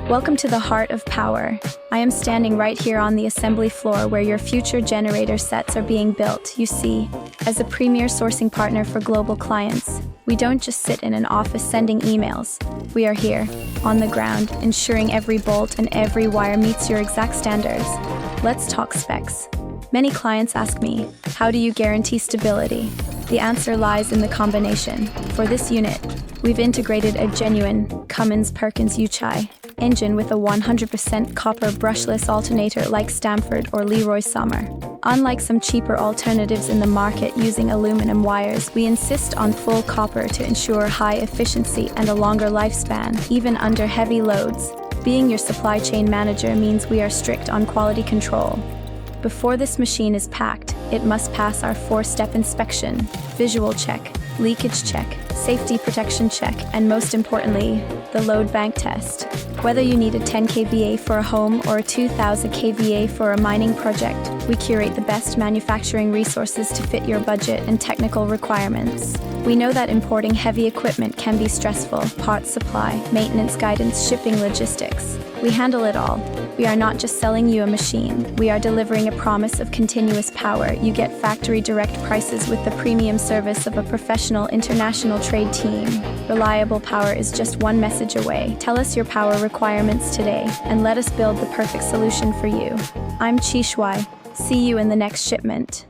Welcome to the heart of power. I am standing right here on the assembly floor where your future generator sets are being built. You see, as a premier sourcing partner for global clients, we don't just sit in an office sending emails. We are here, on the ground, ensuring every bolt and every wire meets your exact standards. Let's talk specs. Many clients ask me, how do you guarantee stability? The answer lies in the combination. For this unit, we've integrated a genuine Cummins-Perkins Yuchai engine with a 100% copper brushless alternator like Stamford or Leroy Summer. Unlike some cheaper alternatives in the market using aluminum wires, we insist on full copper to ensure high efficiency and a longer lifespan, even under heavy loads. Being your supply chain manager means we are strict on quality control. Before this machine is packed, it must pass our 4-step inspection, visual check, leakage check, safety protection check, and most importantly, the load bank test. Whether you need a 10 kVA for a home or a 2000 kVA for a mining project, we curate the best manufacturing resources to fit your budget and technical requirements. We know that importing heavy equipment can be stressful: parts supply, maintenance guidance, shipping logistics. We handle it all. We are not just selling you a machine, we are delivering a promise of continuous power. You get factory direct prices with the premium service of a professional international trade team. Reliable power is just one message away. Tell us your power requirements today, and let us build the perfect solution for you. I'm Chi Shuai. See you in the next shipment.